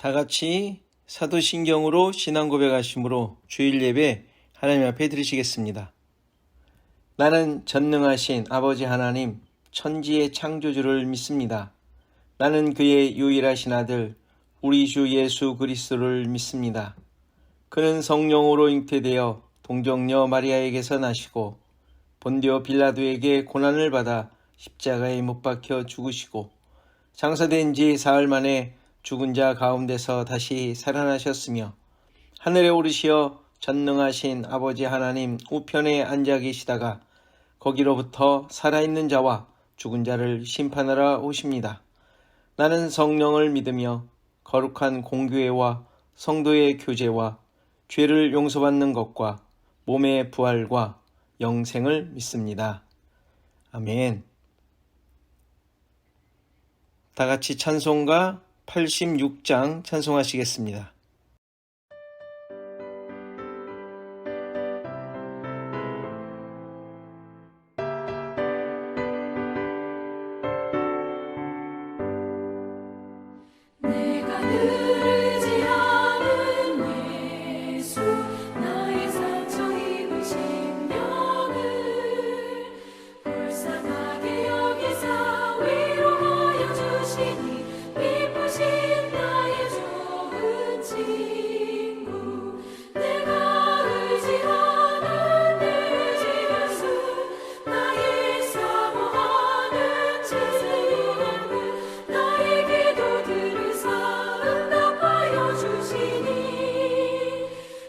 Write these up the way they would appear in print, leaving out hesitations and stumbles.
다 같이 사도신경으로 신앙 고백하심으로 주일 예배 하나님 앞에 드리시겠습니다. 나는 전능하신 아버지 하나님, 천지의 창조주를 믿습니다. 나는 그의 유일하신 아들, 우리 주 예수 그리스도를 믿습니다. 그는 성령으로 잉태되어 동정녀 마리아에게서 나시고 본디오 빌라도에게 고난을 받아 십자가에 못 박혀 죽으시고 장사된 지 사흘 만에 죽은 자 가운데서 다시 살아나셨으며 하늘에 오르시어 전능하신 아버지 하나님 우편에 앉아 계시다가 거기로부터 살아있는 자와 죽은 자를 심판하러 오십니다. 나는 성령을 믿으며 거룩한 공교회와 성도의 교제와 죄를 용서받는 것과 몸의 부활과 영생을 믿습니다. 아멘. 다 같이 찬송가 86장 찬송하시겠습니다. 내가 의지하는 예수 나의 상처 입은 심령을 불쌍하게 여기사 위로하여 주시니 기쁘신 나의 좋은 친구 내가 의지하는 내 의지 예수 나의 사모하는 친구 나의 기도 들으사 응답하여 주시니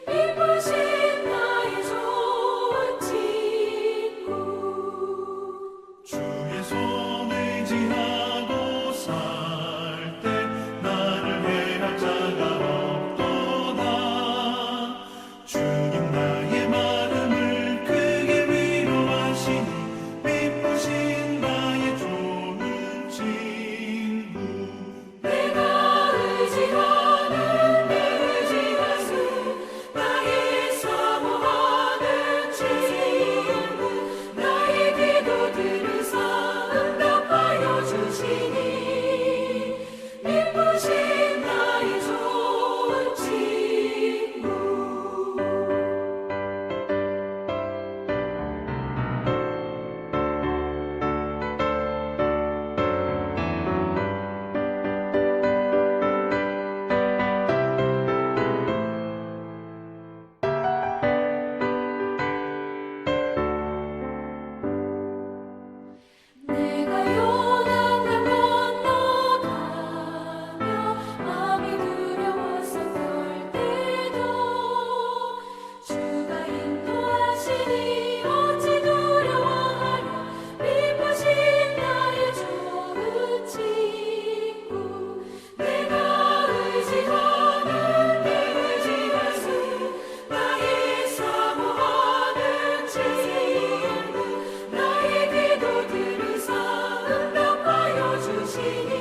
기쁘신 나의 좋은 친구 주의 손 의지하고 살 때 나를 해할 자가 없도다. 주님 나의 마음을 크게 위로하시니 기쁘신 나의 좋은 친구 내가 의지하는 내 의지 예수 나의 사모하는 친구 나의 기도 들으사 응답하여 주시니 기쁘신 나의 좋은 친구 내가 요단강 건너가며 마음이 두려워서 떨 때도 주가 인도하시니 어찌 두려워하랴 기쁘신 나의 좋은 친구 내가 의지하는 내 의지 예수 나의 사모하는 친구 나의 기도 들으사 응답하여 주시니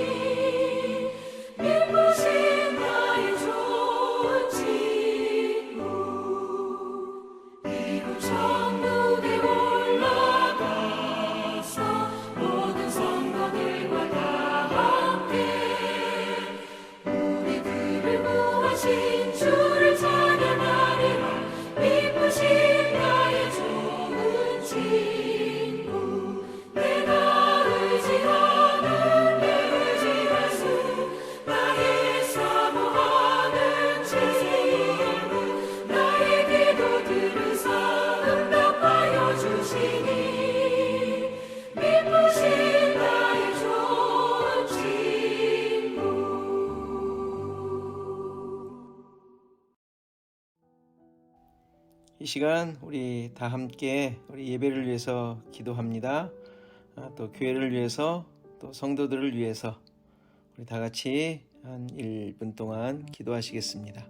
기쁘신 나의 좋은 친구 이곳 천국에 올라가서 모든 성도들과 다 함께 우리들을 구하신 주를 찬양하리라 기쁘신 나의 좋은 친구 내가 의지하는 내 의지 예수 나의 사모하는 친구 나의 기도 들으사 응답하여 주시니 기쁘신 나의 좋은 친구 이 시간 우리 다 함께 우리 예배를 위해서 기도합니다. 또 교회를 위해서 또 성도들을 위해서 우리 다 같이 한 1분 동안 기도하시겠습니다.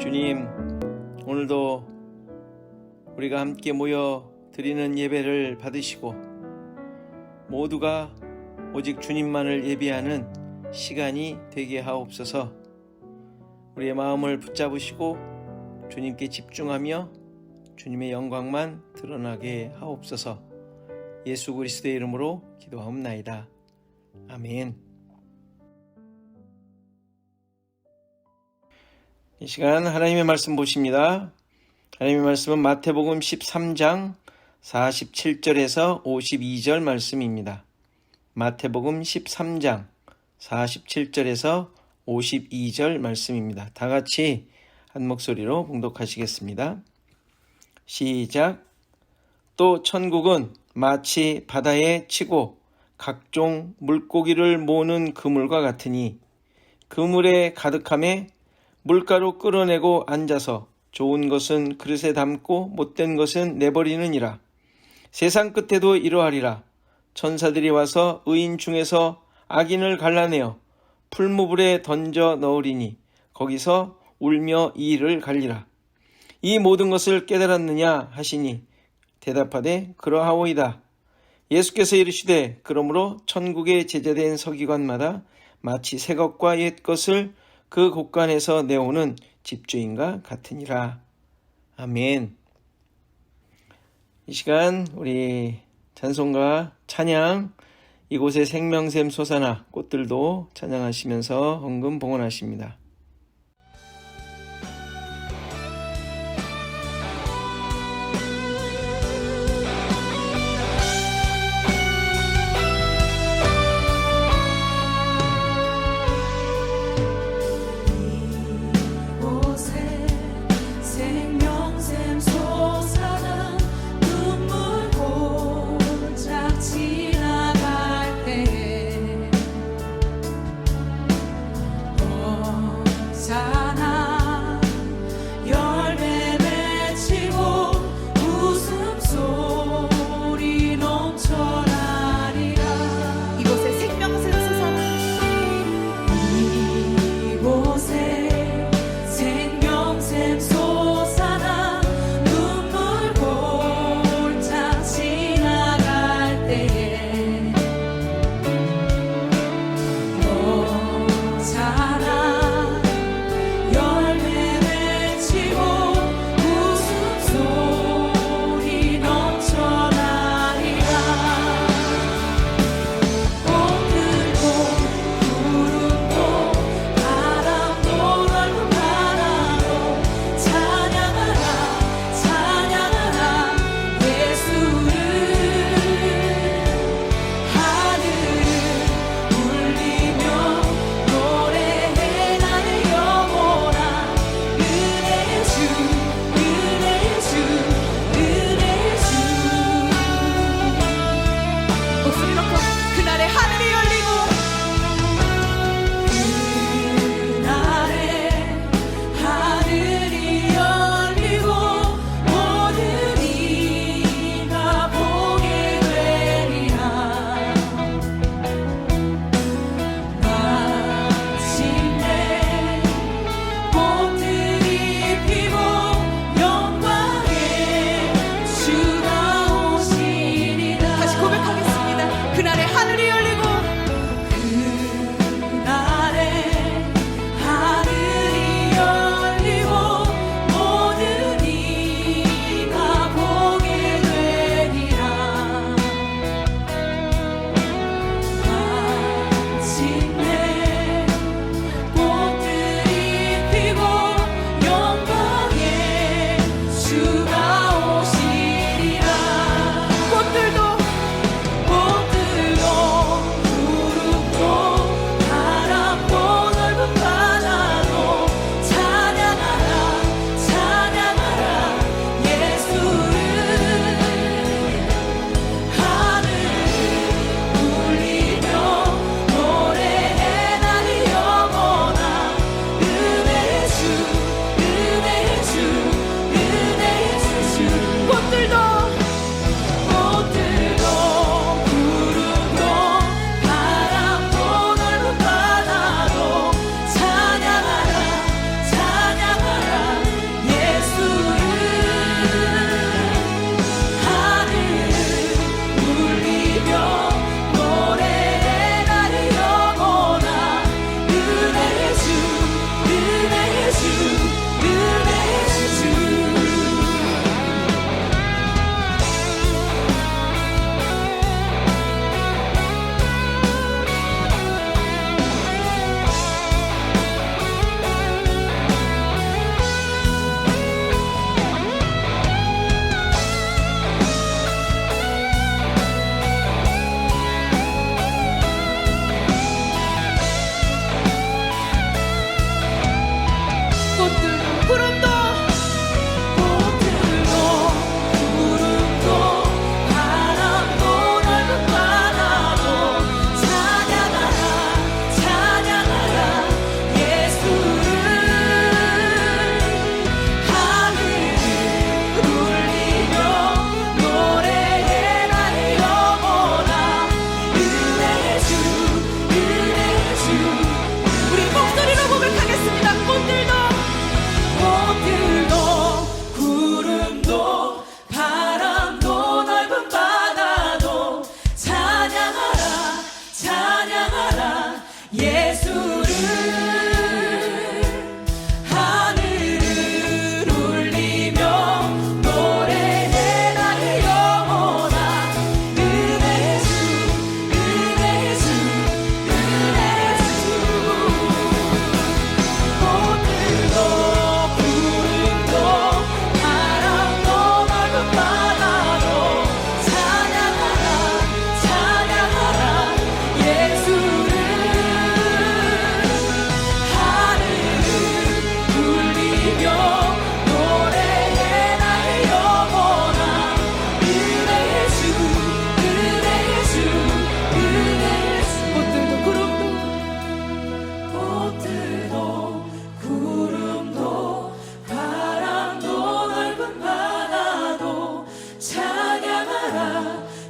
주님, 오늘도 우리가 함께 모여 드리는 예배를 받으시고 모두가 오직 주님만을 예배하는 시간이 되게 하옵소서. 우리의 마음을 붙잡으시고 주님께 집중하며 주님의 영광만 드러나게 하옵소서. 예수 그리스도의 이름으로 기도하옵나이다. 아멘. 이 시간 하나님의 말씀 보십니다. 하나님의 말씀은 마태복음 13장 47절에서 52절 말씀입니다. 마태복음 13장 47절에서 52절 말씀입니다. 다 같이 한 목소리로 봉독하시겠습니다. 시작. 또 천국은 마치 바다에 치고 각종 물고기를 모으는 그물과 같으니 그물에 가득함에 물가로 끌어내고 앉아서 좋은 것은 그릇에 담고 못된 것은 내버리느니라. 세상 끝에도 이러하리라. 천사들이 와서 의인 중에서 악인을 갈라내어 풀무불에 던져 넣으리니 거기서 울며 이를 갈리라. 이 모든 것을 깨달았느냐 하시니 대답하되 그러하오이다. 예수께서 이르시되 그러므로 천국에 제자된 서기관마다 마치 새 것과 옛 것을 그 곳간에서 내오는 집주인과 같으니라. 아멘. 이 시간 우리 찬송가 찬양 이곳에 생명샘 솟아나 꽃들도 찬양하시면서 헌금 봉헌하십니다. 이곳에 생명샘 솟아나 눈물 골짝 지나갈 때에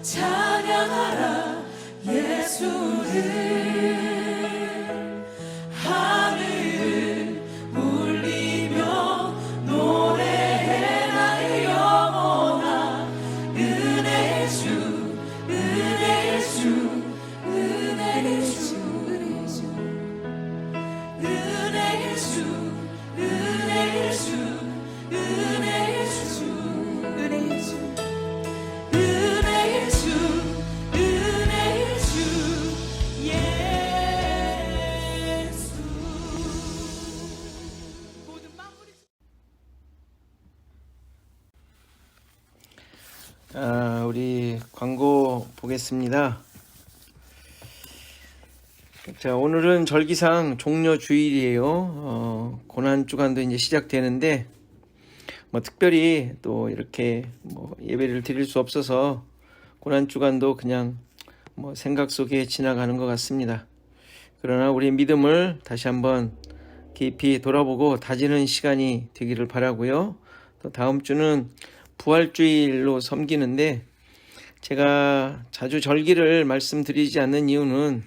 찬양하라 예수를 하늘을 울리며 노래해 나의 영혼아 은혜의 주 은혜의 주 은혜의 주 은혜의 주 은혜의 주 은혜의 주 은혜의 주 은혜의 주 은혜의 주 은혜의 주 예수 모든 만물이 우리 광고 보겠습니다. 자, 오늘은 절기상 종려 주일이에요. 고난주간도 이제 시작되는데, 특별히 또 이렇게 예배를 드릴 수 없어서 고난주간도 그냥 생각 속에 지나가는 것 같습니다. 그러나 우리의 믿음을 다시 한번 깊이 돌아보고 다지는 시간이 되기를 바라고요. 또 다음 주는 부활주일로 섬기는데, 제가 자주 절기를 말씀드리지 않는 이유는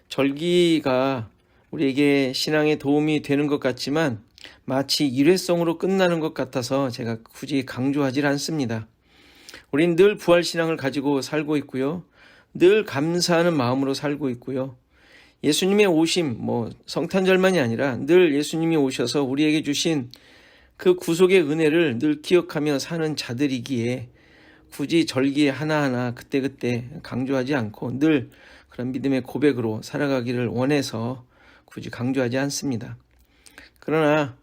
절기가 우리에게 신앙에 도움이 되는 것 같지만 마치 일회성으로 끝나는 것 같아서 제가 굳이 강조하지 않습니다. 우린 늘 부활신앙을 가지고 살고 있고요. 늘 감사하는 마음으로 살고 있고요. 예수님의 오심, 성탄절만이 아니라 늘 예수님이 오셔서 우리에게 주신 그 구속의 은혜를 늘 기억하며 사는 자들이기에 굳이 절기 하나하나 그때그때 강조하지 않고 늘 그런 믿음의 고백으로 살아가기를 원해서 굳이 강조하지 않습니다. 그러나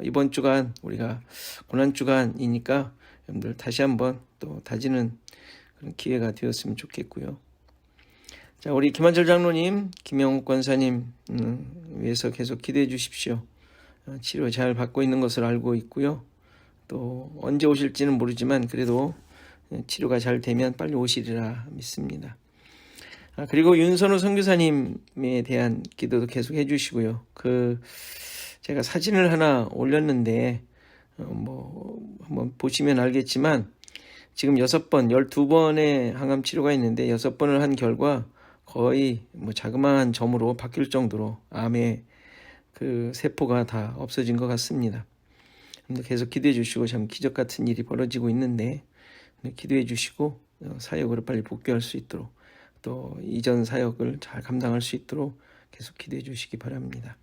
이번 주간 우리가 고난주간이니까 여러분들 다시 한번 또 다지는 그런 기회가 되었으면 좋겠고요. 자, 우리 김한철 장로님, 김영욱 권사님 위해서 계속 기도해 주십시오. 치료 잘 받고 있는 것을 알고 있고요. 또 언제 오실지는 모르지만 그래도 치료가 잘 되면 빨리 오시리라 믿습니다. 그리고 윤선호 선교사님에 대한 기도도 계속 해주시고요. 제가 사진을 하나 올렸는데 한번 보시면 알겠지만 지금 12번의 항암 치료가 있는데 6번을 한 결과 거의 자그마한 점으로 바뀔 정도로 암의 그 세포가 다 없어진 것 같습니다. 계속 기도해 주시고 참 기적 같은 일이 벌어지고 있는데 기도해 주시고 사역으로 빨리 복귀할 수 있도록 또 이전 사역을 잘 감당할 수 있도록 계속 기도해 주시기 바랍니다.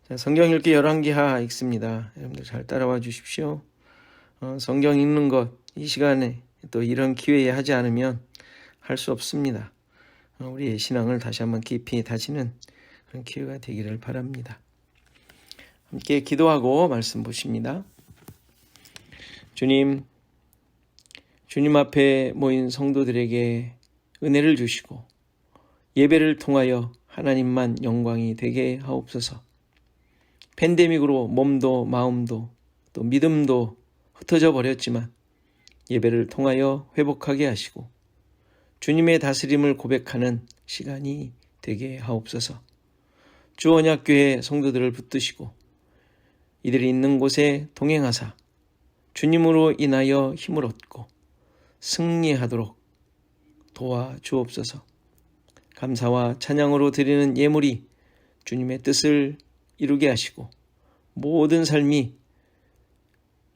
자, 성경 읽기 11기하 읽습니다. 여러분들 잘 따라와 주십시오. 성경 읽는 것 이 시간에 또 이런 기회에 하지 않으면 할 수 없습니다. 우리의 신앙을 다시 한번 깊이 다지는 그런 기회가 되기를 바랍니다. 함께 기도하고 말씀 보십니다. 주님 앞에 모인 성도들에게 은혜를 주시고 예배를 통하여 하나님만 영광이 되게 하옵소서. 팬데믹으로 몸도 마음도 또 믿음도 흩어져 버렸지만 예배를 통하여 회복하게 하시고 주님의 다스림을 고백하는 시간이 되게 하옵소서. 주언약교회 성도들을 붙드시고 이들이 있는 곳에 동행하사 주님으로 인하여 힘을 얻고 승리하도록 도와주옵소서. 감사와 찬양으로 드리는 예물이 주님의 뜻을 이루게 하시고 모든 삶이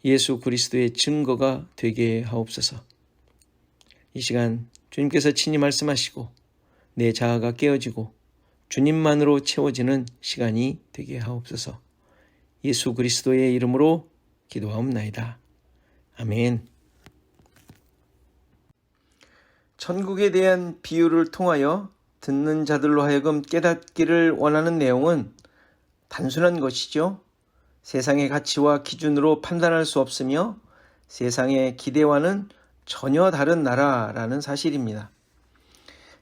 예수 그리스도의 증거가 되게 하옵소서. 이 시간 주님께서 친히 말씀하시고 내 자아가 깨어지고 주님만으로 채워지는 시간이 되게 하옵소서. 예수 그리스도의 이름으로 기도하옵나이다. 아멘. 천국에 대한 비유를 통하여 듣는 자들로 하여금 깨닫기를 원하는 내용은 단순한 것이죠. 세상의 가치와 기준으로 판단할 수 없으며 세상의 기대와는 전혀 다른 나라라는 사실입니다.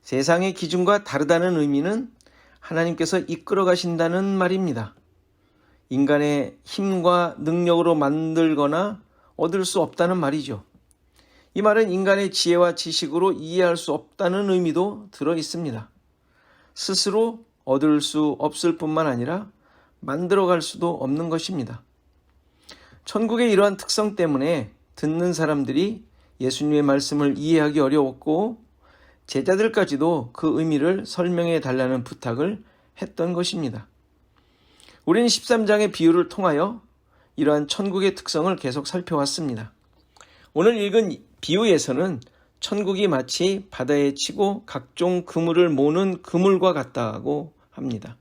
세상의 기준과 다르다는 의미는 하나님께서 이끌어 가신다는 말입니다. 인간의 힘과 능력으로 만들거나 얻을 수 없다는 말이죠. 이 말은 인간의 지혜와 지식으로 이해할 수 없다는 의미도 들어 있습니다. 스스로 얻을 수 없을 뿐만 아니라 만들어갈 수도 없는 것입니다. 천국의 이러한 특성 때문에 듣는 사람들이 예수님의 말씀을 이해하기 어려웠고 제자들까지도 그 의미를 설명해 달라는 부탁을 했던 것입니다. 우리는 13장의 비유를 통하여 이러한 천국의 특성을 계속 살펴왔습니다. 오늘 읽은 비유에서는 천국이 마치 바다에 치고 각종 그물을 모으는 그물과 같다고 합니다.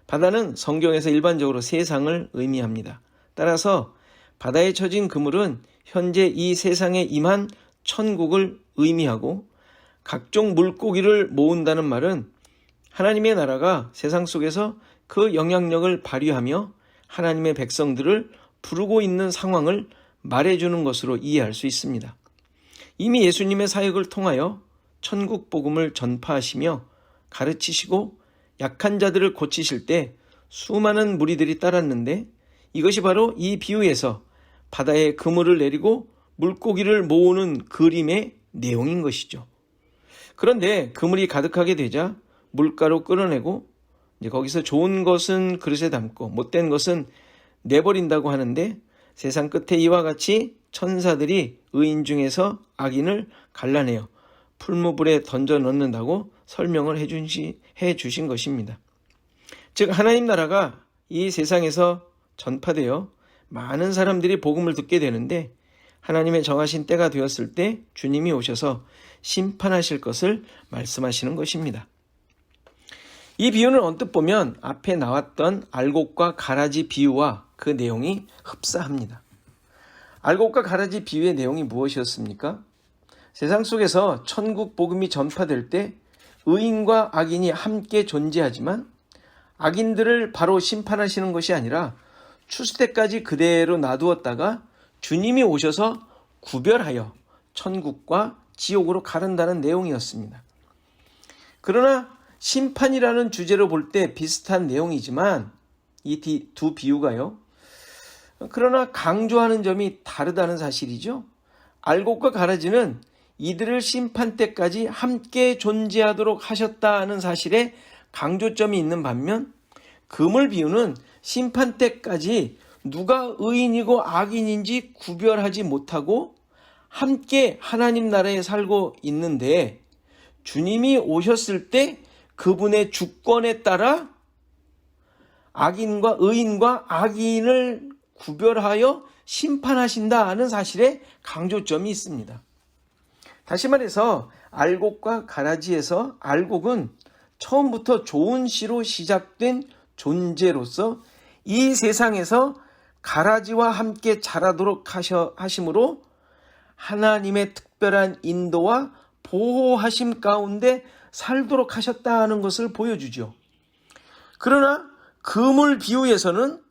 바다는 성경에서 일반적으로 세상을 의미합니다. 따라서 바다에 쳐진 그물은 현재 이 세상에 임한 천국을 의미하고 각종 물고기를 모은다는 말은 하나님의 나라가 세상 속에서 그 영향력을 발휘하며 하나님의 백성들을 부르고 있는 상황을 말해주는 것으로 이해할 수 있습니다. 이미 예수님의 사역을 통하여 천국 복음을 전파하시며 가르치시고 약한 자들을 고치실 때 수많은 무리들이 따랐는데 이것이 바로 이 비유에서 바다에 그물을 내리고 물고기를 모으는 그림의 내용인 것이죠. 그런데 그물이 가득하게 되자 물가로 끌어내고 이제 거기서 좋은 것은 그릇에 담고 못된 것은 내버린다고 하는데 세상 끝에 이와 같이 천사들이 의인 중에서 악인을 갈라내어 풀무불에 던져 넣는다고 설명을 해 주신 것입니다. 즉 하나님 나라가 이 세상에서 전파되어 많은 사람들이 복음을 듣게 되는데 하나님의 정하신 때가 되었을 때 주님이 오셔서 심판하실 것을 말씀하시는 것입니다. 이 비유는 언뜻 보면 앞에 나왔던 알곡과 가라지 비유와 그 내용이 흡사합니다. 알곡과 가라지 비유의 내용이 무엇이었습니까? 세상 속에서 천국 복음이 전파될 때 의인과 악인이 함께 존재하지만 악인들을 바로 심판하시는 것이 아니라 추수 때까지 그대로 놔두었다가 주님이 오셔서 구별하여 천국과 지옥으로 가른다는 내용이었습니다. 그러나 심판이라는 주제로 볼 때 비슷한 내용이지만 이 두 비유가요. 그러나 강조하는 점이 다르다는 사실이죠. 알곡과 가라지는 이들을 심판 때까지 함께 존재하도록 하셨다는 사실에 강조점이 있는 반면 그물 비유는 심판 때까지 누가 의인이고 악인인지 구별하지 못하고 함께 하나님 나라에 살고 있는데 주님이 오셨을 때 그분의 주권에 따라 악인과 의인과 악인을 구별하여 심판하신다는 사실에 강조점이 있습니다. 다시 말해서 알곡과 가라지에서 알곡은 처음부터 좋은 씨로 시작된 존재로서 이 세상에서 가라지와 함께 자라도록 하심으로 하나님의 특별한 인도와 보호하심 가운데 살도록 하셨다는 것을 보여주죠. 그러나 그물 비유에서는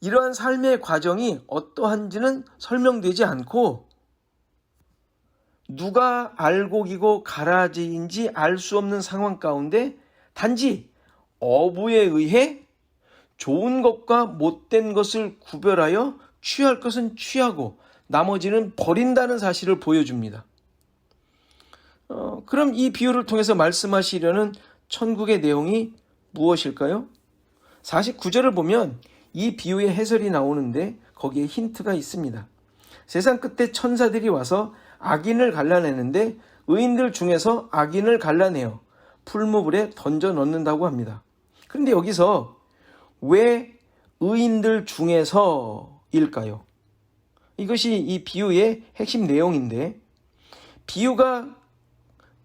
이러한 삶의 과정이 어떠한지는 설명되지 않고 누가 알곡이고 가라지인지 알 수 없는 상황 가운데 단지 어부에 의해 좋은 것과 못된 것을 구별하여 취할 것은 취하고 나머지는 버린다는 사실을 보여줍니다. 그럼 이 비유를 통해서 말씀하시려는 천국의 내용이 무엇일까요? 49절을 보면 이 비유의 해설이 나오는데 거기에 힌트가 있습니다. 세상 끝에 천사들이 와서 악인을 갈라내는데 의인들 중에서 악인을 갈라내어 풀무불에 던져 넣는다고 합니다. 그런데 여기서 왜 의인들 중에서일까요? 이것이 이 비유의 핵심 내용인데 비유가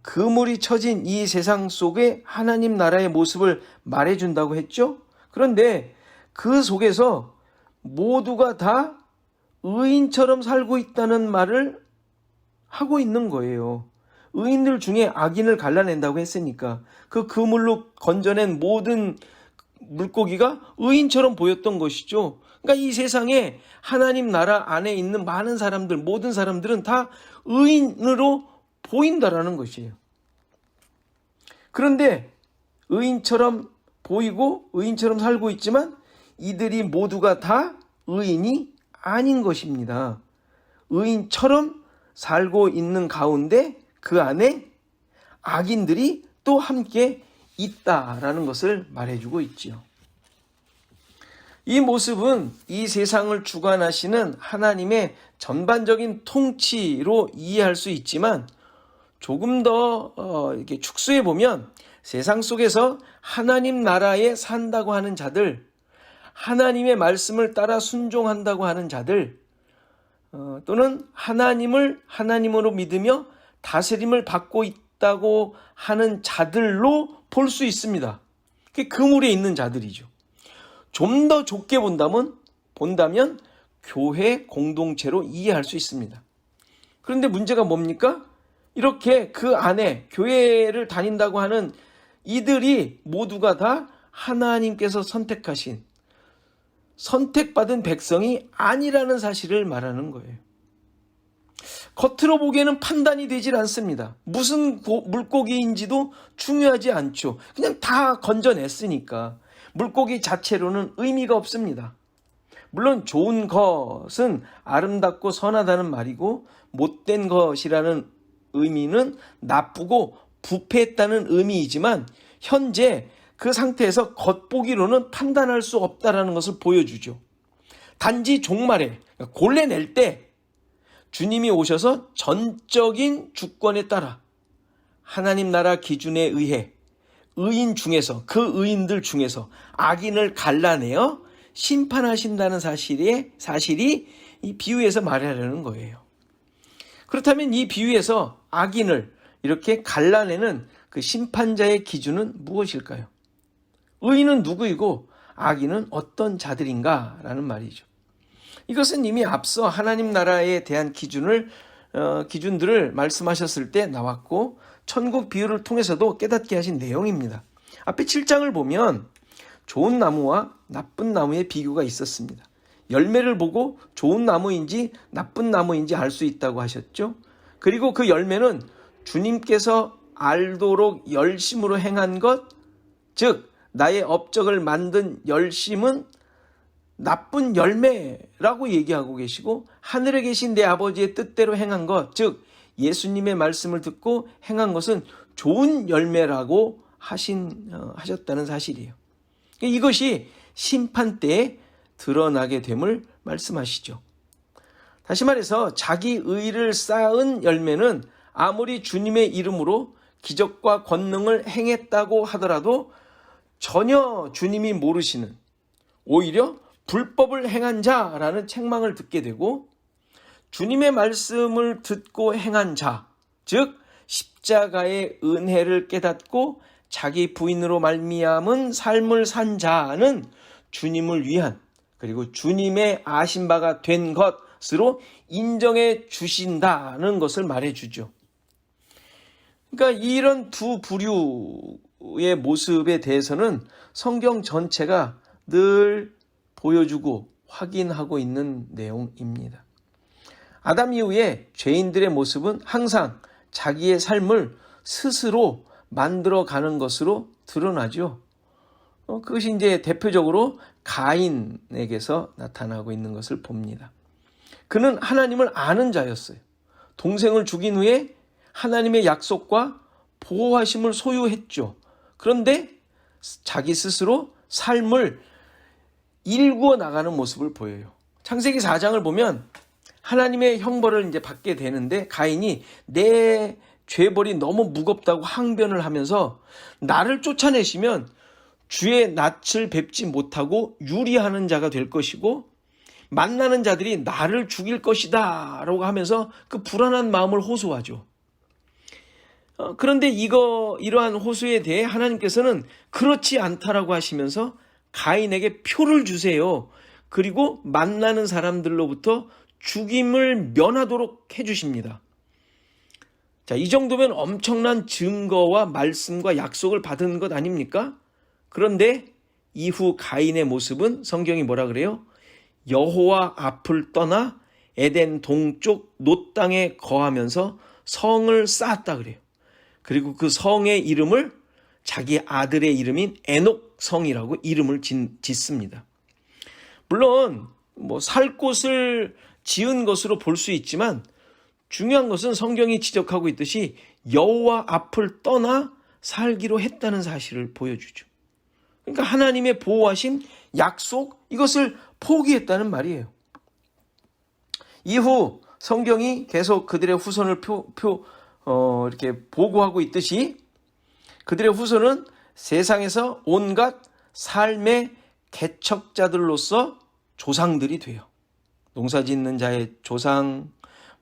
그물이 쳐진 이 세상 속에 하나님 나라의 모습을 말해준다고 했죠? 그런데 그 속에서 모두가 다 의인처럼 살고 있다는 말을 하고 있는 거예요. 의인들 중에 악인을 갈라낸다고 했으니까 그 그물로 건져낸 모든 물고기가 의인처럼 보였던 것이죠. 그러니까 이 세상에 하나님 나라 안에 있는 많은 사람들, 모든 사람들은 다 의인으로 보인다라는 것이에요. 그런데 의인처럼 보이고 의인처럼 살고 있지만 이들이 모두가 다 의인이 아닌 것입니다. 의인처럼 살고 있는 가운데 그 안에 악인들이 또 함께 있다라는 것을 말해주고 있지요. 이 모습은 이 세상을 주관하시는 하나님의 전반적인 통치로 이해할 수 있지만 조금 더 이렇게 축소해 보면 세상 속에서 하나님 나라에 산다고 하는 자들, 하나님의 말씀을 따라 순종한다고 하는 자들, 또는 하나님을 하나님으로 믿으며 다스림을 받고 있다고 하는 자들로 볼 수 있습니다. 그게 그물에 있는 자들이죠. 좀 더 좁게 본다면 교회 공동체로 이해할 수 있습니다. 그런데 문제가 뭡니까? 이렇게 그 안에 교회를 다닌다고 하는 이들이 모두가 다 하나님께서 선택하신 선택받은 백성이 아니라는 사실을 말하는 거예요. 겉으로 보기에는 판단이 되질 않습니다. 무슨 물고기인지도 중요하지 않죠. 그냥 다 건져냈으니까 물고기 자체로는 의미가 없습니다. 물론 좋은 것은 아름답고 선하다는 말이고 못된 것이라는 의미는 나쁘고 부패했다는 의미이지만 현재 그 상태에서 겉보기로는 판단할 수 없다는 것을 보여주죠. 단지 종말에 골라낼 때 주님이 오셔서 전적인 주권에 따라 하나님 나라 기준에 의해 의인 중에서 그 의인들 중에서 악인을 갈라내어 심판하신다는 사실이 이 비유에서 말하려는 거예요. 그렇다면 이 비유에서 악인을 이렇게 갈라내는 그 심판자의 기준은 무엇일까요? 의인은 누구이고 악인은 어떤 자들인가라는 말이죠. 이것은 이미 앞서 하나님 나라에 대한 기준들을 말씀하셨을 때 나왔고 천국 비유를 통해서도 깨닫게 하신 내용입니다. 앞에 7장을 보면 좋은 나무와 나쁜 나무의 비교가 있었습니다. 열매를 보고 좋은 나무인지 나쁜 나무인지 알 수 있다고 하셨죠. 그리고 그 열매는 주님께서 알도록 열심으로 행한 것, 즉 나의 업적을 만든 열심은 나쁜 열매라고 얘기하고 계시고 하늘에 계신 내 아버지의 뜻대로 행한 것, 즉 예수님의 말씀을 듣고 행한 것은 좋은 열매라고 하셨다는 사실이에요. 이것이 심판 때에 드러나게 됨을 말씀하시죠. 다시 말해서 자기 의를 쌓은 열매는 아무리 주님의 이름으로 기적과 권능을 행했다고 하더라도 전혀 주님이 모르시는, 오히려 불법을 행한 자라는 책망을 듣게 되고, 주님의 말씀을 듣고 행한 자, 즉 십자가의 은혜를 깨닫고 자기 부인으로 말미암은 삶을 산 자는 주님을 위한, 그리고 주님의 아신 바가 된 것으로 인정해 주신다는 것을 말해주죠. 그러니까 이런 두 부류의 모습에 대해서는 성경 전체가 늘 보여주고 확인하고 있는 내용입니다. 아담 이후에 죄인들의 모습은 항상 자기의 삶을 스스로 만들어가는 것으로 드러나죠. 그것이 이제 대표적으로 가인에게서 나타나고 있는 것을 봅니다. 그는 하나님을 아는 자였어요. 동생을 죽인 후에 하나님의 약속과 보호하심을 소유했죠. 그런데 자기 스스로 삶을 일구어 나가는 모습을 보여요. 창세기 4장을 보면 하나님의 형벌을 이제 받게 되는데 가인이 내 죄벌이 너무 무겁다고 항변을 하면서 나를 쫓아내시면 주의 낯을 뵙지 못하고 유리하는 자가 될 것이고 만나는 자들이 나를 죽일 것이다 라고 하면서 그 불안한 마음을 호소하죠. 그런데 이러한 호소에 대해 하나님께서는 그렇지 않다라고 하시면서 가인에게 표를 주세요. 그리고 만나는 사람들로부터 죽임을 면하도록 해주십니다. 자, 이 정도면 엄청난 증거와 말씀과 약속을 받은 것 아닙니까? 그런데 이후 가인의 모습은 성경이 뭐라 그래요? 여호와 앞을 떠나 에덴 동쪽 놋 땅에 거하면서 성을 쌓았다 그래요. 그리고 그 성의 이름을 자기 아들의 이름인 에녹 성이라고 이름을 짓습니다. 물론 살 곳을 지은 것으로 볼 수 있지만 중요한 것은 성경이 지적하고 있듯이 여호와 앞을 떠나 살기로 했다는 사실을 보여주죠. 그러니까 하나님의 보호하심, 약속, 이것을 포기했다는 말이에요. 이후 성경이 계속 그들의 후손을 이렇게 보고하고 있듯이 그들의 후손은 세상에서 온갖 삶의 개척자들로서 조상들이 돼요. 농사 짓는 자의 조상,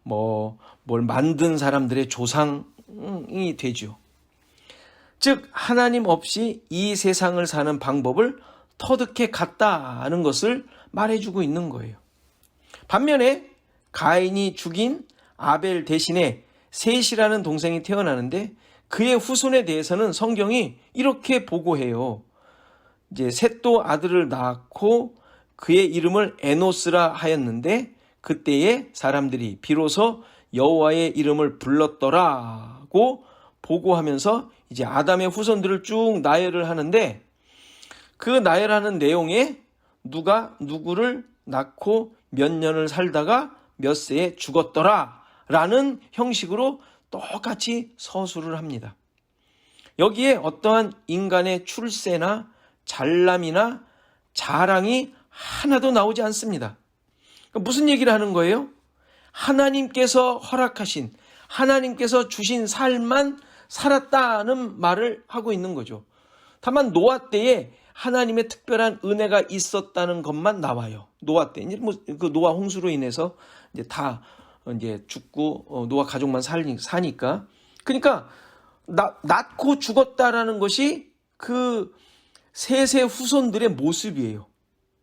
뭘 만든 사람들의 조상이 되죠. 즉 하나님 없이 이 세상을 사는 방법을 터득해 갔다는 것을 말해주고 있는 거예요. 반면에 가인이 죽인 아벨 대신에 셋이라는 동생이 태어나는데 그의 후손에 대해서는 성경이 이렇게 보고해요. 이제 셋도 아들을 낳고 그의 이름을 에노스라 하였는데 그때의 사람들이 비로소 여호와의 이름을 불렀더라고 보고하면서 이제 아담의 후손들을 쭉 나열을 하는데 그 나열하는 내용에 누가 누구를 낳고 몇 년을 살다가 몇 세에 죽었더라 라는 형식으로 똑같이 서술을 합니다. 여기에 어떠한 인간의 출세나 잘남이나 자랑이 하나도 나오지 않습니다. 무슨 얘기를 하는 거예요? 하나님께서 허락하신, 하나님께서 주신 삶만 살았다는 말을 하고 있는 거죠. 다만 노아 때에 하나님의 특별한 은혜가 있었다는 것만 나와요. 노아 때 이제 그 노아 홍수로 인해서 이제 다 이제 죽고 노아 가족만 사니까. 그러니까 낳고 죽었다라는 것이 그 셋의 후손들의 모습이에요.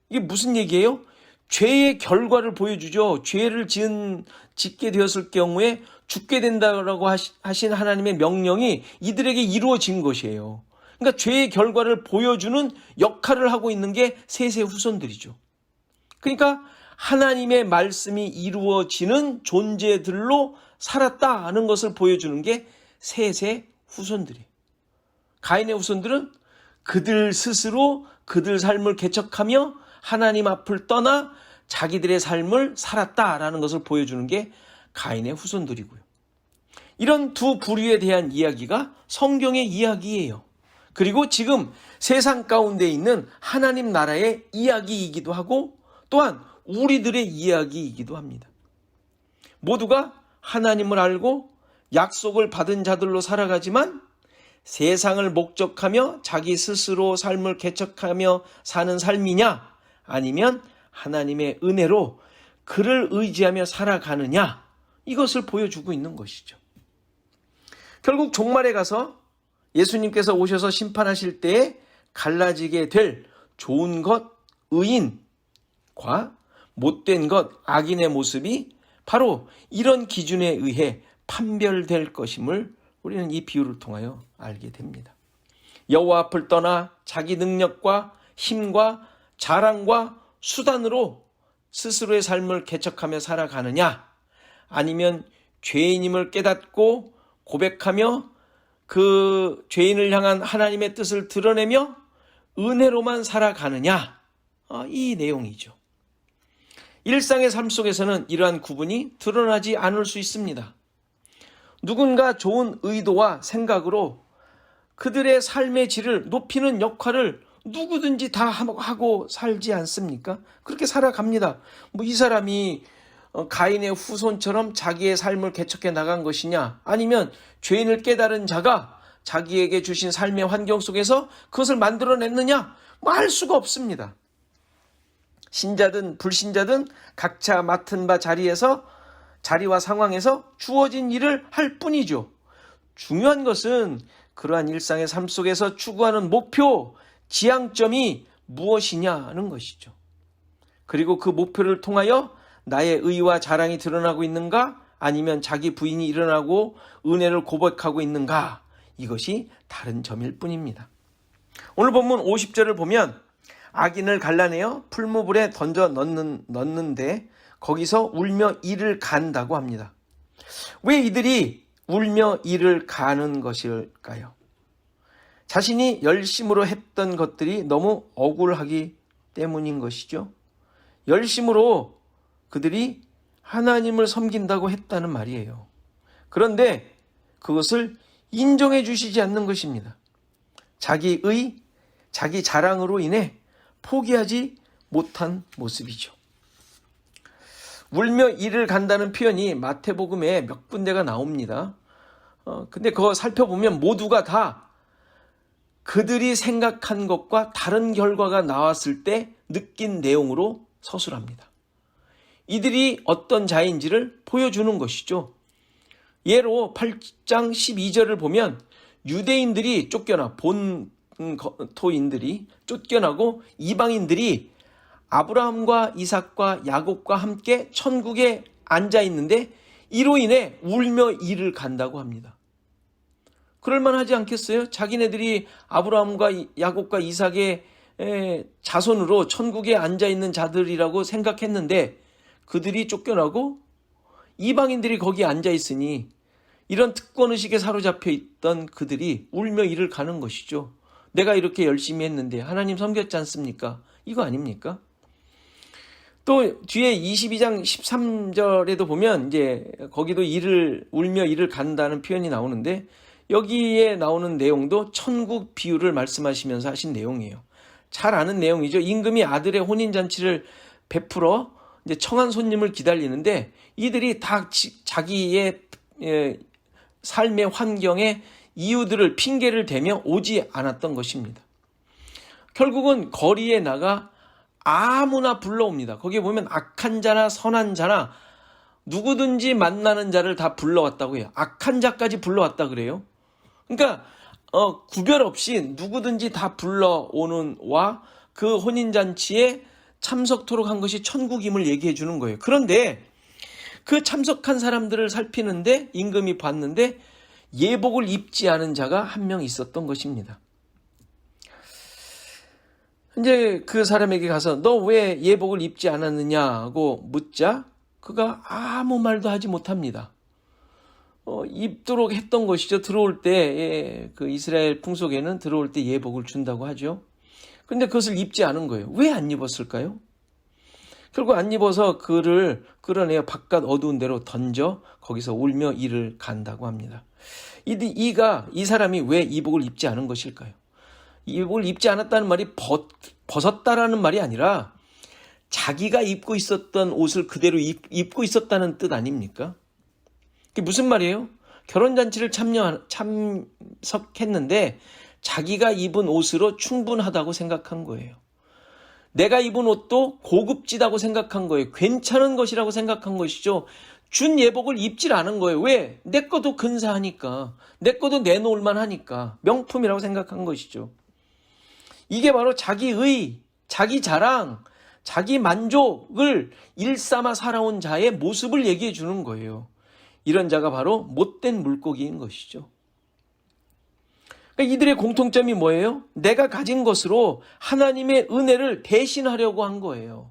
이게 무슨 얘기예요? 죄의 결과를 보여주죠. 죄를 짓게 되었을 경우에 죽게 된다고 하신 하나님의 명령이 이들에게 이루어진 것이에요. 그러니까 죄의 결과를 보여주는 역할을 하고 있는 게 셋의 후손들이죠. 그러니까 하나님의 말씀이 이루어지는 존재들로 살았다는 것을 보여주는 게 셋의 후손들이에요. 가인의 후손들은 그들 스스로 그들 삶을 개척하며 하나님 앞을 떠나 자기들의 삶을 살았다라는 것을 보여주는 게 가인의 후손들이고요. 이런 두 부류에 대한 이야기가 성경의 이야기예요. 그리고 지금 세상 가운데 있는 하나님 나라의 이야기이기도 하고 또한 우리들의 이야기이기도 합니다. 모두가 하나님을 알고 약속을 받은 자들로 살아가지만 세상을 목적하며 자기 스스로 삶을 개척하며 사는 삶이냐 아니면 하나님의 은혜로 그를 의지하며 살아가느냐 이것을 보여주고 있는 것이죠. 결국 종말에 가서 예수님께서 오셔서 심판하실 때에 갈라지게 될 좋은 것 의인과 못된 것 악인의 모습이 바로 이런 기준에 의해 판별될 것임을 우리는 이 비유를 통하여 알게 됩니다. 여호와 앞을 떠나 자기 능력과 힘과 자랑과 수단으로 스스로의 삶을 개척하며 살아가느냐 아니면 죄인임을 깨닫고 고백하며 그 죄인을 향한 하나님의 뜻을 드러내며 은혜로만 살아가느냐 이 내용이죠. 일상의 삶 속에서는 이러한 구분이 드러나지 않을 수 있습니다. 누군가 좋은 의도와 생각으로 그들의 삶의 질을 높이는 역할을 누구든지 다 하고 살지 않습니까? 그렇게 살아갑니다. 이 사람이 가인의 후손처럼 자기의 삶을 개척해 나간 것이냐 아니면 죄인을 깨달은 자가 자기에게 주신 삶의 환경 속에서 그것을 만들어냈느냐 알 수가 없습니다. 신자든 불신자든 각자 맡은 바 자리와 상황에서 주어진 일을 할 뿐이죠. 중요한 것은 그러한 일상의 삶 속에서 추구하는 목표, 지향점이 무엇이냐는 것이죠. 그리고 그 목표를 통하여 나의 의와 자랑이 드러나고 있는가 아니면 자기 부인이 일어나고 은혜를 고백하고 있는가 이것이 다른 점일 뿐입니다. 오늘 본문 50절을 보면 악인을 갈라내어 풀무불에 던져 넣는데 거기서 울며 이를 간다고 합니다. 왜 이들이 울며 이를 가는 것일까요? 자신이 열심으로 했던 것들이 너무 억울하기 때문인 것이죠. 열심으로 그들이 하나님을 섬긴다고 했다는 말이에요. 그런데 그것을 인정해 주시지 않는 것입니다. 자기 자랑으로 인해 포기하지 못한 모습이죠. 울며 이를 간다는 표현이 마태복음에 몇 군데가 나옵니다. 근데 그거 살펴보면 모두가 다 그들이 생각한 것과 다른 결과가 나왔을 때 느낀 내용으로 서술합니다. 이들이 어떤 자인지를 보여주는 것이죠. 예로 8장 12절을 보면 유대인들이 쫓겨나 본토인들이 쫓겨나고 이방인들이 아브라함과 이삭과 야곱과 함께 천국에 앉아 있는데 이로 인해 울며 이를 간다고 합니다. 그럴만하지 않겠어요? 자기네들이 아브라함과 야곱과 이삭의 자손으로 천국에 앉아 있는 자들이라고 생각했는데 그들이 쫓겨나고 이방인들이 거기 앉아 있으니 이런 특권의식에 사로잡혀 있던 그들이 울며 이를 가는 것이죠. 내가 이렇게 열심히 했는데 하나님 섬겼지 않습니까? 이거 아닙니까? 또 뒤에 22장 13절에도 보면 이제 거기도 울며 이를 간다는 표현이 나오는데 여기에 나오는 내용도 천국 비유를 말씀하시면서 하신 내용이에요. 잘 아는 내용이죠. 임금이 아들의 혼인잔치를 베풀어 이제 청한 손님을 기다리는데 이들이 다 자기의 삶의 환경에 이유들을 핑계를 대며 오지 않았던 것입니다. 결국은 거리에 나가 아무나 불러옵니다. 거기에 보면 악한 자나 선한 자나 누구든지 만나는 자를 다 불러왔다고 해요. 악한 자까지 불러왔다 그래요. 그러니까 구별 없이 누구든지 다 불러오는 와 그 혼인잔치에 참석토록 한 것이 천국임을 얘기해 주는 거예요. 그런데 그 참석한 사람들을 살피는데 임금이 봤는데 예복을 입지 않은 자가 한 명 있었던 것입니다. 이제 그 사람에게 가서 너 왜 예복을 입지 않았느냐고 묻자 그가 아무 말도 하지 못합니다. 입도록 했던 것이죠. 들어올 때 그 이스라엘 풍속에는 들어올 때 예복을 준다고 하죠. 근데 그것을 입지 않은 거예요. 왜 안 입었을까요? 결국 안 입어서 그를 끌어내어 바깥 어두운 데로 던져 거기서 울며 이를 간다고 합니다. 이 사람이 왜 이복을 입지 않은 것일까요? 이복을 입지 않았다는 말이 벗었다라는 말이 아니라 자기가 입고 있었던 옷을 그대로 입고 있었다는 뜻 아닙니까? 그게 무슨 말이에요? 결혼잔치를 참석했는데 자기가 입은 옷으로 충분하다고 생각한 거예요. 내가 입은 옷도 고급지다고 생각한 거예요. 괜찮은 것이라고 생각한 것이죠. 준 예복을 입질 않은 거예요. 왜? 내 것도 근사하니까. 내 것도 내놓을만 하니까. 명품이라고 생각한 것이죠. 이게 바로 자기의, 자기 자랑, 자기 만족을 일삼아 살아온 자의 모습을 얘기해 주는 거예요. 이런 자가 바로 못된 물고기인 것이죠. 그러니까 이들의 공통점이 뭐예요? 내가 가진 것으로 하나님의 은혜를 대신하려고 한 거예요.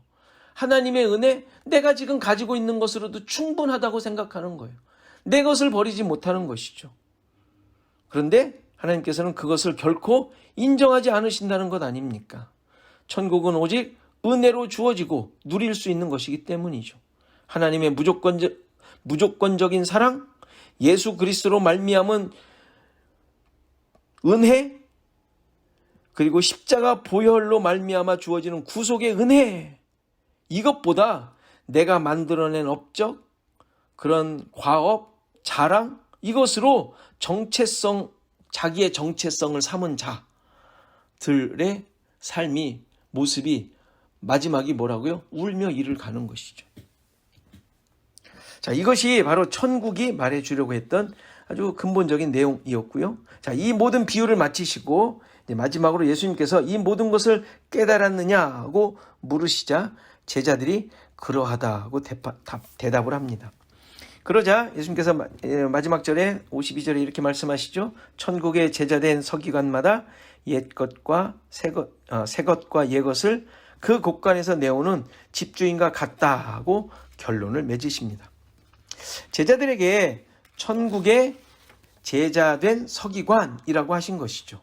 하나님의 은혜, 내가 지금 가지고 있는 것으로도 충분하다고 생각하는 거예요. 내 것을 버리지 못하는 것이죠. 그런데 하나님께서는 그것을 결코 인정하지 않으신다는 것 아닙니까? 천국은 오직 은혜로 주어지고 누릴 수 있는 것이기 때문이죠. 하나님의 무조건적인 사랑, 예수 그리스도로 말미암은 은혜, 그리고 십자가 보혈로 말미암아 주어지는 구속의 은혜, 이것보다 내가 만들어낸 업적, 그런 과업, 자랑, 이것으로 자기의 정체성을 삼은 자들의 삶이, 모습이 마지막이 뭐라고요? 울며 이를 가는 것이죠. 자, 이것이 바로 천국이 말해주려고 했던 아주 근본적인 내용이었고요. 자, 이 모든 비유를 마치시고 이제 마지막으로 예수님께서 이 모든 것을 깨달았느냐고 물으시자 제자들이 그러하다고 대답을 합니다. 그러자 예수님께서 마지막 절에 52절에 이렇게 말씀하시죠. 천국의 제자된 서기관마다 옛것과 새것과 옛것을 그 곳간에서 내오는 집주인과 같다고 결론을 맺으십니다. 제자들에게 천국의 제자된 서기관이라고 하신 것이죠.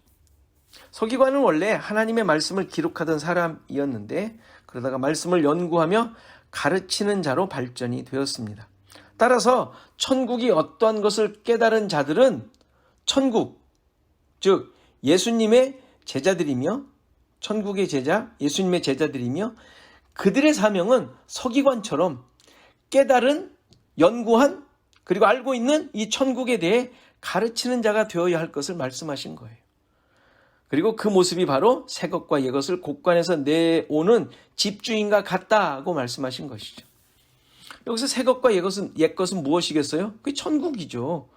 서기관은 원래 하나님의 말씀을 기록하던 사람이었는데 그러다가 말씀을 연구하며 가르치는 자로 발전이 되었습니다. 따라서 천국이 어떠한 것을 깨달은 자들은 천국, 즉 예수님의 제자들이며 천국의 제자, 예수님의 제자들이며 그들의 사명은 서기관처럼 깨달은, 연구한, 그리고 알고 있는 이 천국에 대해 가르치는 자가 되어야 할 것을 말씀하신 거예요. 그리고 그 모습이 바로 새 것과 옛 것을 곳간에서 내오는 집주인과 같다고 말씀하신 것이죠. 여기서 새 것과 옛 것은 무엇이겠어요? 그게 천국이죠.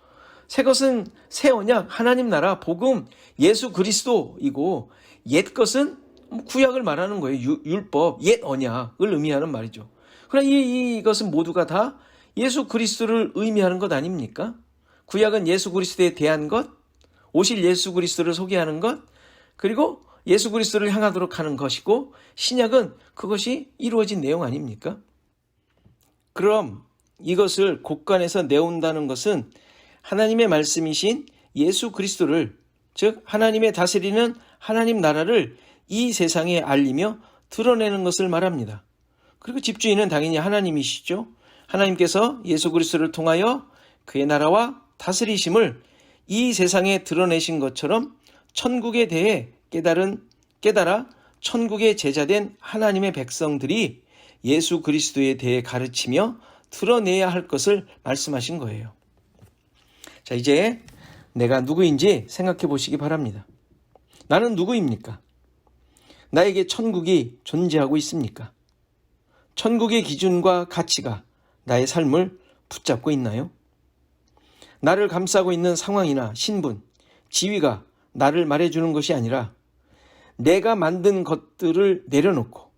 새 것은 새 언약, 하나님 나라, 복음, 예수 그리스도이고 옛 것은 구약을 말하는 거예요. 율법, 옛 언약을 의미하는 말이죠. 그러나 이것은 모두가 다 예수 그리스도를 의미하는 것 아닙니까? 구약은 예수 그리스도에 대한 것, 오실 예수 그리스도를 소개하는 것, 그리고 예수 그리스도를 향하도록 하는 것이고 신약은 그것이 이루어진 내용 아닙니까? 그럼 이것을 곳간에서 내온다는 것은 하나님의 말씀이신 예수 그리스도를, 즉 하나님의 다스리는 하나님 나라를 이 세상에 알리며 드러내는 것을 말합니다. 그리고 집주인은 당연히 하나님이시죠. 하나님께서 예수 그리스도를 통하여 그의 나라와 다스리심을 이 세상에 드러내신 것처럼 천국에 대해 깨달아 천국의 제자된 하나님의 백성들이 예수 그리스도에 대해 가르치며 드러내야 할 것을 말씀하신 거예요. 자, 이제 내가 누구인지 생각해 보시기 바랍니다. 나는 누구입니까? 나에게 천국이 존재하고 있습니까? 천국의 기준과 가치가 나의 삶을 붙잡고 있나요? 나를 감싸고 있는 상황이나 신분, 지위가 나를 말해주는 것이 아니라 내가 만든 것들을 내려놓고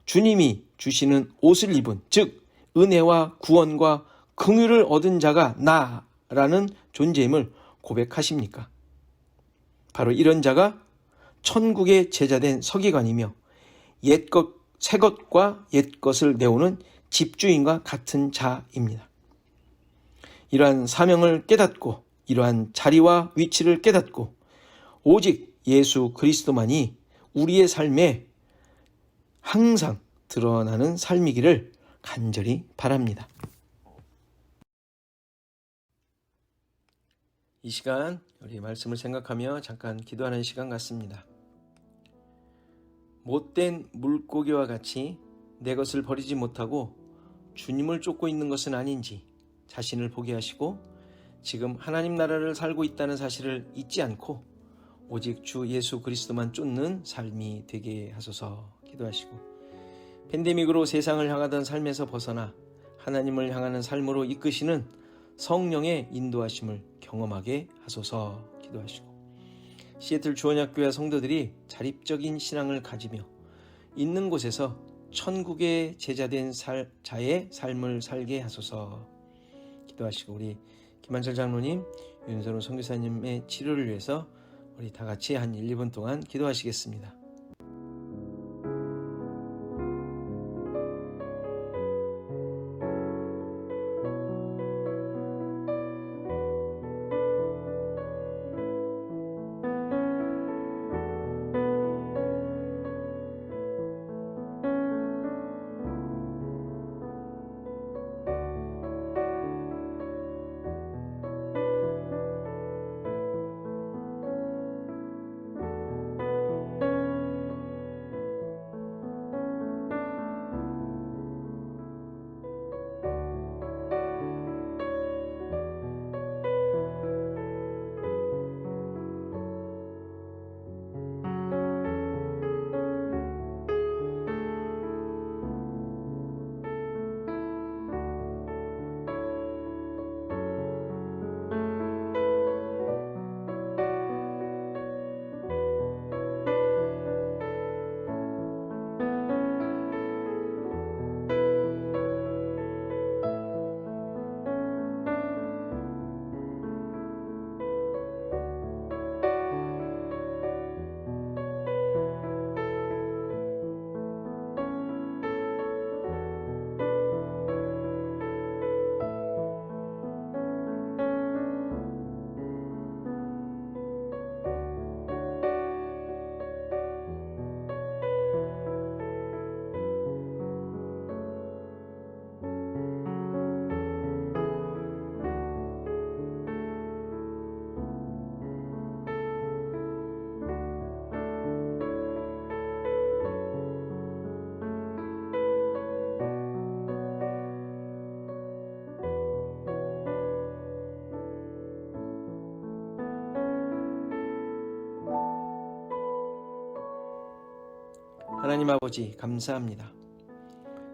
주님이 주시는 옷을 입은, 즉 은혜와 구원과 긍휼을 얻은 자가 나라는 존재임을 고백하십니까? 바로 이런 자가 천국의 제자된 서기관이며 새 것과 옛 것을 내오는 집주인과 같은 자입니다. 이러한 사명을 깨닫고 이러한 자리와 위치를 깨닫고 오직 예수 그리스도만이 우리의 삶에 항상 드러나는 삶이기를 간절히 바랍니다. 이 시간 우리 말씀을 생각하며 잠깐 기도하는 시간 같습니다. 못된 물고기와 같이 내 것을 버리지 못하고 주님을 쫓고 있는 것은 아닌지 자신을 보게 하시고 지금 하나님 나라를 살고 있다는 사실을 잊지 않고 오직 주 예수 그리스도만 쫓는 삶이 되게 하소서 기도하시고 팬데믹으로 세상을 향하던 삶에서 벗어나 하나님을 향하는 삶으로 이끄시는 성령의 인도하심을 경험하게 하소서 기도하시고 시애틀 주언약교회 성도들이 자립적인 신앙을 가지며 있는 곳에서 천국의 제자된 자의 삶을 살게 하소서 기도하시고 우리 김한철 장로님, 윤선호 선교사님의 치료를 위해서 우리 다 같이 한 1, 2분 동안 기도하시겠습니다. 하나님 아버지 감사합니다.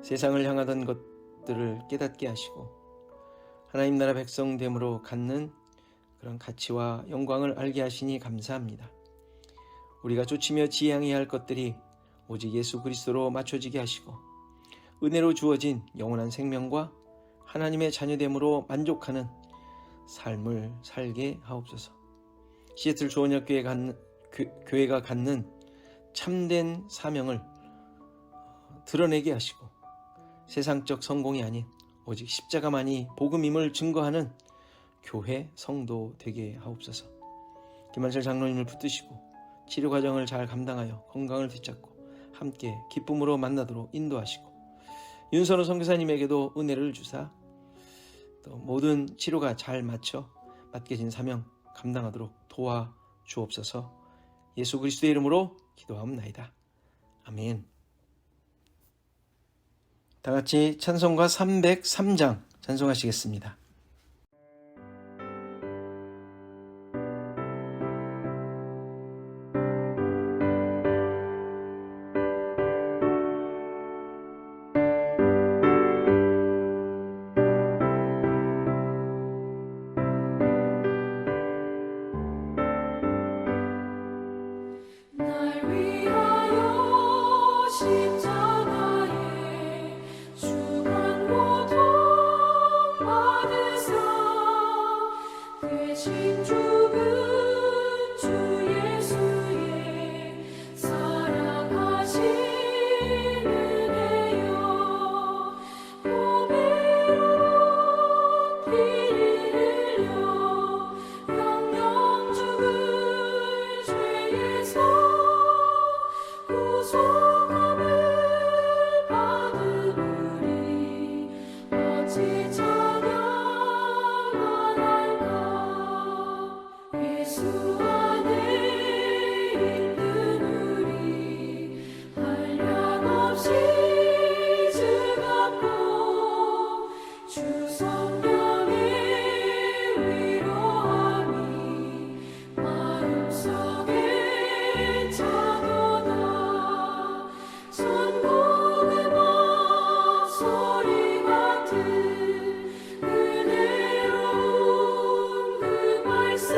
세상을 향하던 것들을 깨닫게 하시고 하나님 나라 백성됨으로 갖는 그런 가치와 영광을 알게 하시니 감사합니다. 우리가 쫓으며 지향해야 할 것들이 오직 예수 그리스도로 맞춰지게 하시고 은혜로 주어진 영원한 생명과 하나님의 자녀됨으로 만족하는 삶을 살게 하옵소서. 시애틀 주원역 교회가 갖는 참된 사명을 드러내게 하시고 세상적 성공이 아닌 오직 십자가만이 복음임을 증거하는 교회 성도 되게 하옵소서. 김한철 장로님을 붙드시고 치료 과정을 잘 감당하여 건강을 되찾고 함께 기쁨으로 만나도록 인도하시고 윤선호 선교사님에게도 은혜를 주사 또 모든 치료가 잘 맞춰 맡겨진 사명 감당하도록 도와주옵소서. 예수 그리스도의 이름으로 기도하옵나이다. 아멘. 다 같이 찬송가 303장 찬송하시겠습니다. 날 위하여 십자가에 주한 고통 받으사 대신 죽은 주 예수의 사랑하신 은혜여 고배로 피를 흘려 영영 죽은 죄에서 구속함을 받은 우리 어찌 찬양하날까. 예수 안에 있는 우리 한량없이 즐겁고 주 성령의 위로함이 마음속에 차도다. 천국의 목소리 같은 은혜로운 그 말씀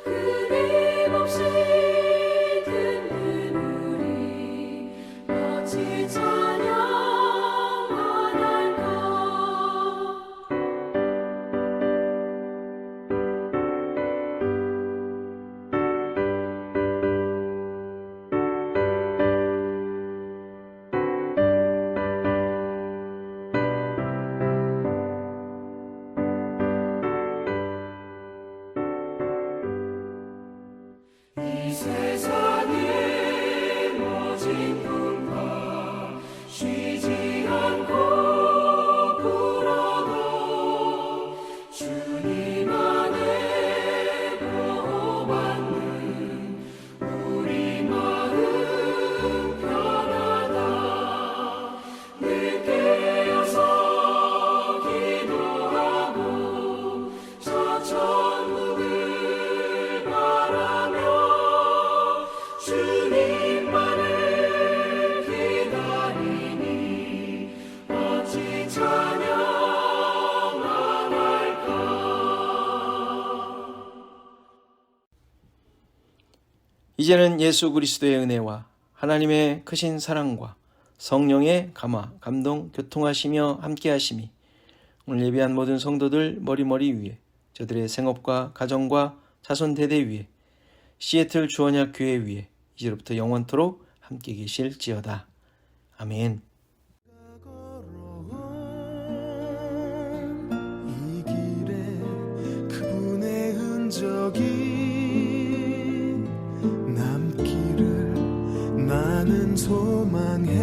끊임없이 듣는 우리 어찌 찬양하날까. 이 세상의 모진 풍파 쉬지 않고 불어도 주님 안에 보호받는 우리 마음 편하다. 늘 깨어서 기도하고 저 천국을 바라며 주님만을 기다리니 어찌 찬양하날까. 이제는 예수 그리스도의 은혜와 하나님의 크신 사랑과 성령의 감화, 감동, 교통하시며 함께하심이 오늘 예배한 모든 성도들 머리머리 위에 저들의 생업과 가정과 자손 대대 위에 시애틀 주원약 교회 위에 이제로부터 영원토록 함께 계실지어다. 아멘. 이 길에 그분의 흔적이 남기를 나는 소망해.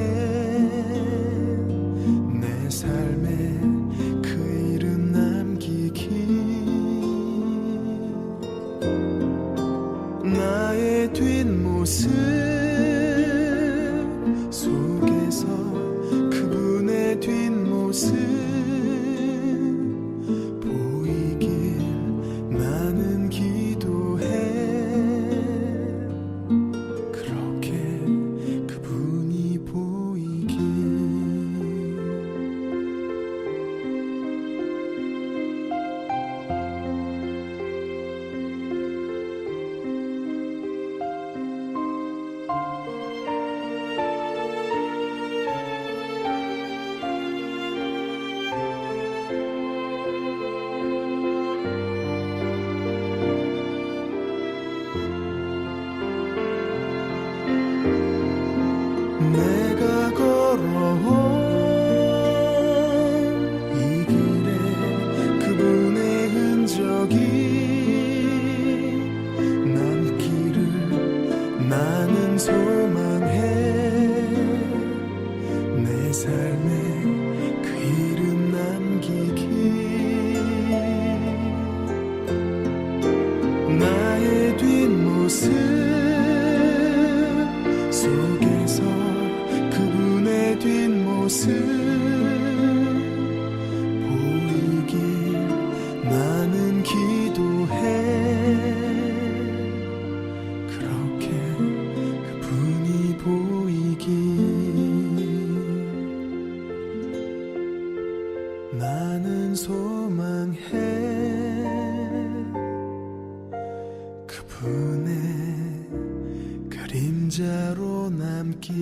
내 삶에 그 이름 남기기. 나의 뒷모습 속에서 그분의 뒷모습 보이길 나는 기도해. 그렇게 남기를 나는 소망해 내 삶에 그 이름 남기기 나의 뒷모습 속에서 그분의 뒷모습 보이길 나는 기도해 그렇게 그분이 보이길 나는 소망해 그분의 그림자로 남기